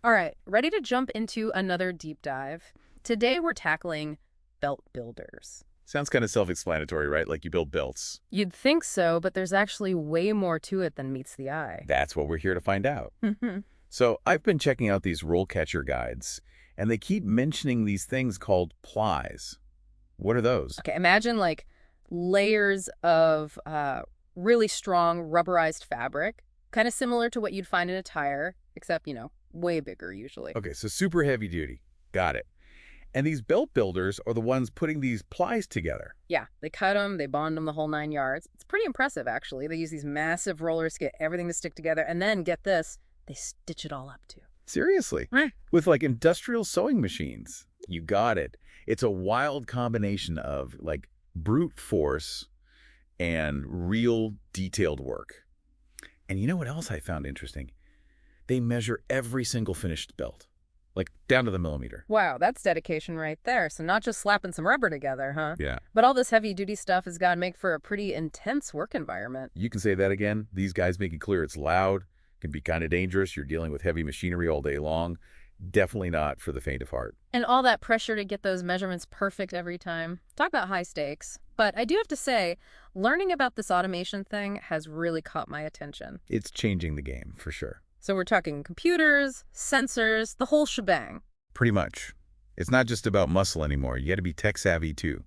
All right, ready to jump into another deep dive? Today we're tackling belt builders. Sounds kind of self-explanatory, right? Like you build belts. You'd think so, but there's actually way more to it than meets the eye. That's what we're here to find out. Mhm. So I've been checking out these RoleCatcher guides, and they keep mentioning these things called plies. What are those? Okay, imagine like layers of really strong rubberized fabric, kind of similar to what you'd find in a tire, except, way bigger usually. Okay, so super heavy duty. Got it. And these belt builders are the ones putting these plies together. Yeah, they cut them, they bond them the whole 9 yards. It's pretty impressive, actually. They use these massive rollers to get everything to stick together, and then, get this, they stitch it all up too. Seriously. Right. With like industrial sewing machines. You got it. It's a wild combination of like brute force and real detailed work. And you know what else I found interesting? They measure every single finished belt, like down to the millimeter. Wow, that's dedication right there. So not just slapping some rubber together, huh? Yeah. But all this heavy-duty stuff has got to make for a pretty intense work environment. You can say that again. These guys make it clear it's loud, can be kind of dangerous. You're dealing with heavy machinery all day long. Definitely not for the faint of heart. And all that pressure to get those measurements perfect every time. Talk about high stakes. But I do have to say, learning about this automation thing has really caught my attention. It's changing the game, for sure. So we're talking computers, sensors, the whole shebang. Pretty much. It's not just about muscle anymore. You got to be tech savvy too.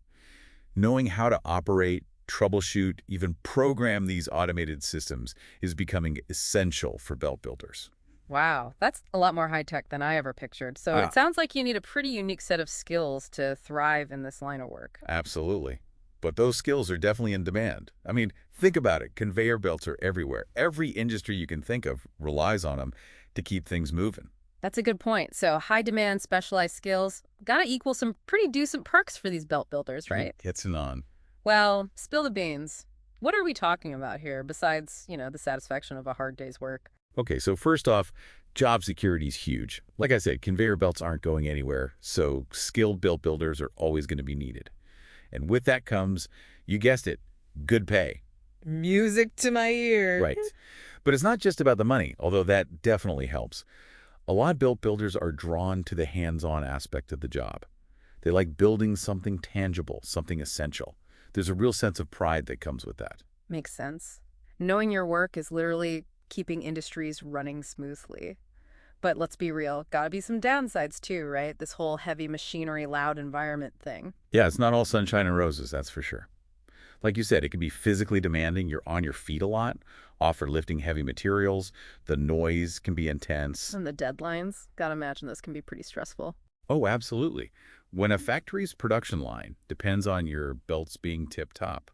Knowing how to operate, troubleshoot, even program these automated systems is becoming essential for belt builders. Wow, that's a lot more high-tech than I ever pictured. So Ah, it sounds like you need a pretty unique set of skills to thrive in this line of work. absolutely. But those skills are definitely in demand. I mean, think about it. Conveyor belts are everywhere. Every industry you can think of relies on them to keep things moving. That's a good point. So high demand, specialized skills, gotta equal some pretty decent perks for these belt builders, right? Gets it on. Well, spill the beans. What are we talking about here besides, the satisfaction of a hard day's work? Okay, so first off, job security is huge. Like I said, conveyor belts aren't going anywhere, so skilled belt builders are always going to be needed. And with that comes, you guessed it, good pay. Music to my ears. Right. But it's not just about the money, although that definitely helps. A lot of belt builders are drawn to the hands-on aspect of the job. They like building something tangible, something essential. There's a real sense of pride that comes with that. Makes sense. Knowing your work is literally keeping industries running smoothly. But let's be real, gotta be some downsides too, right? This whole heavy machinery, loud environment thing. Yeah, it's not all sunshine and roses, that's for sure. Like you said, it can be physically demanding. You're on your feet a lot, often lifting heavy materials. The noise can be intense. And the deadlines, gotta imagine this can be pretty stressful. Oh, absolutely. When a factory's production line depends on your belts being tip-top,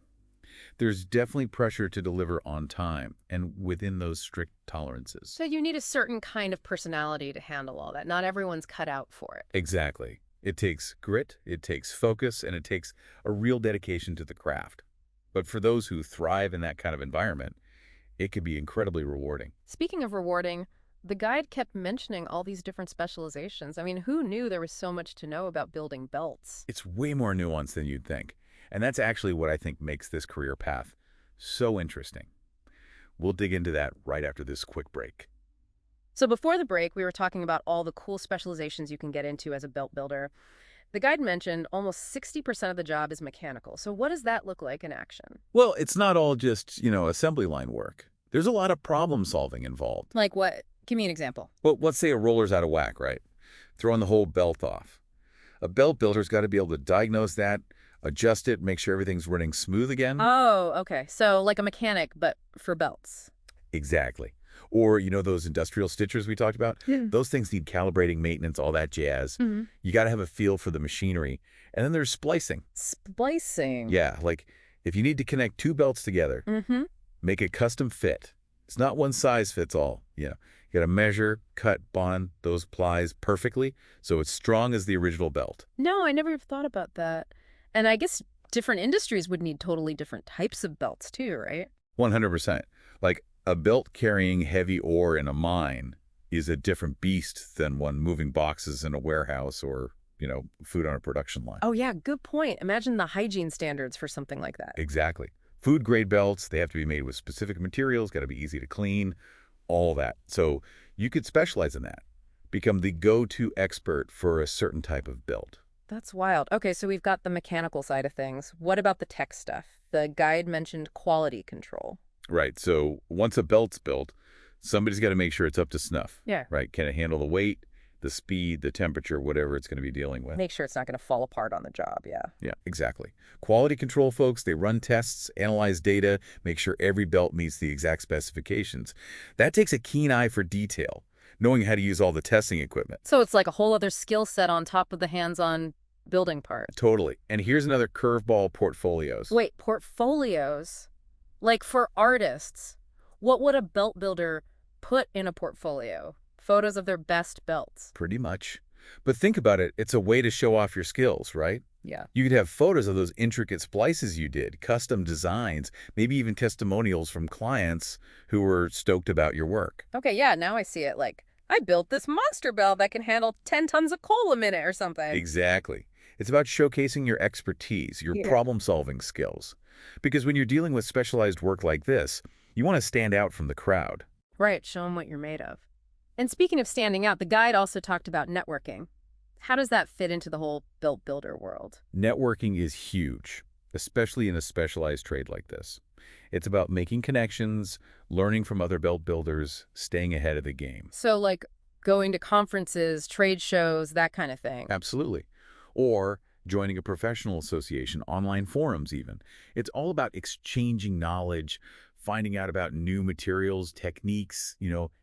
there's definitely pressure to deliver on time and within those strict tolerances. So you need a certain kind of personality to handle all that. Not everyone's cut out for it. Exactly. It takes grit, it takes focus, and it takes a real dedication to the craft. But for those who thrive in that kind of environment, it can be incredibly rewarding. Speaking of rewarding, the guide kept mentioning all these different specializations. I mean, who knew there was so much to know about building belts? It's way more nuanced than you'd think. And that's actually what I think makes this career path so interesting. We'll dig into that right after this quick break. So before the break, we were talking about all the cool specializations you can get into as a belt builder. The guide mentioned almost 60% of the job is mechanical. So what does that look like in action? Well, it's not all just, assembly line work. There's a lot of problem solving involved. Like what? Give me an example. Well, let's say a roller's out of whack, right? Throwing the whole belt off. A belt builder's got to be able to diagnose that, adjust it, make sure everything's running smooth again. Oh, okay. So like a mechanic, but for belts. Exactly. Or, those industrial stitchers we talked about? Yeah. Those things need calibrating, maintenance, all that jazz. Hmm. You got to have a feel for the machinery. And then there's splicing. Splicing. Yeah, like if you need to connect two belts together, Mm-hmm. make a custom fit. It's not one size fits all. You got to measure, cut, bond those plies perfectly so it's strong as the original belt. No, I never thought about that. And I guess different industries would need totally different types of belts too, right? 100%. Like a belt carrying heavy ore in a mine is a different beast than one moving boxes in a warehouse or, food on a production line. Oh, yeah, good point. Imagine the hygiene standards for something like that. Exactly. Food grade belts, they have to be made with specific materials, got to be easy to clean, all that. So you could specialize in that. become the go-to expert for a certain type of build. That's wild. Okay, so we've got the mechanical side of things. What about the tech stuff? The guide mentioned quality control. Right. So once a belt's built, somebody's got to make sure it's up to snuff. Yeah. Right. Can it handle the weight, the speed, the temperature, whatever it's going to be dealing with? Make sure it's not going to fall apart on the job, yeah. Yeah, exactly. Quality control folks, they run tests, analyze data, make sure every belt meets the exact specifications. That takes a keen eye for detail, knowing how to use all the testing equipment. So it's like a whole other skill set on top of the hands-on building part. Totally. And here's another curveball: portfolios. Wait, portfolios? Like for artists, what would a belt builder put in a portfolio? Photos of their best belts. Pretty much. But think about it, it's a way to show off your skills, right? Yeah. You could have photos of those intricate splices you did, custom designs, maybe even testimonials from clients who were stoked about your work. Okay, yeah, now I see it. Like, I built this monster belt that can handle 10 tons of coal a minute or something. Exactly. It's about showcasing your expertise, your Yeah. problem-solving skills. Because when you're dealing with specialized work like this, you want to stand out from the crowd. Right, show them what you're made of. And speaking of standing out, the guide also talked about networking. How does that fit into the whole belt builder world? Networking is huge, especially in a specialized trade like this. It's about making connections, learning from other belt builders, staying ahead of the game. So, like, going to conferences, trade shows, that kind of thing. Absolutely. Or joining a professional association, online forums even. It's all about exchanging knowledge, finding out about new materials, techniques,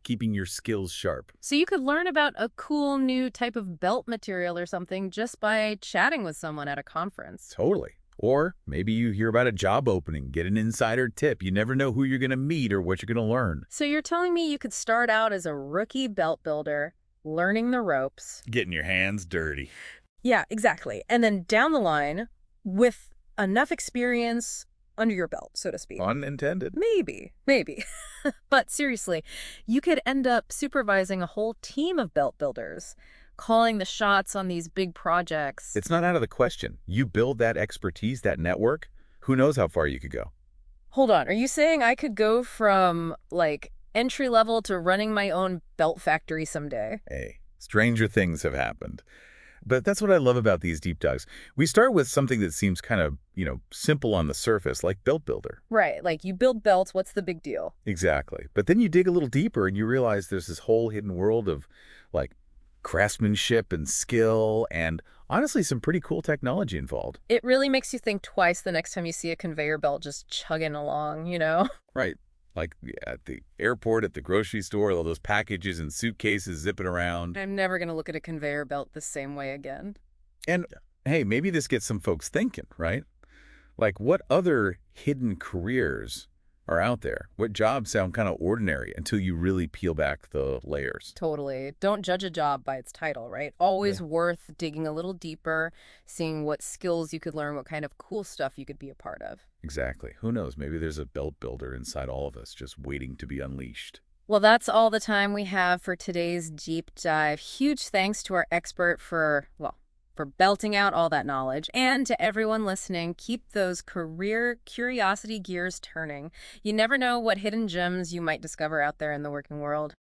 keeping your skills sharp. So you could learn about a cool new type of belt material or something just by chatting with someone at a conference. Totally. Or maybe you hear about a job opening, get an insider tip. You never know who you're going to meet or what you're going to learn. So you're telling me you could start out as a rookie belt builder, learning the ropes. Getting your hands dirty. Yeah, exactly. And then down the line, with enough experience under your belt, so to speak. Unintended. Maybe. But seriously, you could end up supervising a whole team of belt builders, calling the shots on these big projects. It's not out of the question. You build that expertise, that network, who knows how far you could go. Hold on, are you saying I could go from, like, entry level to running my own belt factory someday? Hey, stranger things have happened. But that's what I love about these deep dives. We start with something that seems kind of, simple on the surface, like belt builder. Right, like you build belts, what's the big deal? Exactly. But then you dig a little deeper and you realize there's this whole hidden world of, like, craftsmanship and skill and, honestly, some pretty cool technology involved. It really makes you think twice the next time you see a conveyor belt just chugging along, you know? Right. Like at the airport, at the grocery store, all those packages and suitcases zipping around. I'm never going to look at a conveyor belt the same way again. And hey, maybe this gets some folks thinking, right? Like, what other hidden careers are out there? What jobs sound kind of ordinary until you really peel back the layers? Totally. Don't judge a job by its title, right? Always worth digging a little deeper, seeing what skills you could learn, what kind of cool stuff you could be a part of. Exactly. Who knows? Maybe there's a belt builder inside all of us just waiting to be unleashed. Well, that's all the time we have for today's deep dive. Huge thanks to our expert for belting out all that knowledge. And to everyone listening, keep those career curiosity gears turning. You never know what hidden gems you might discover out there in the working world.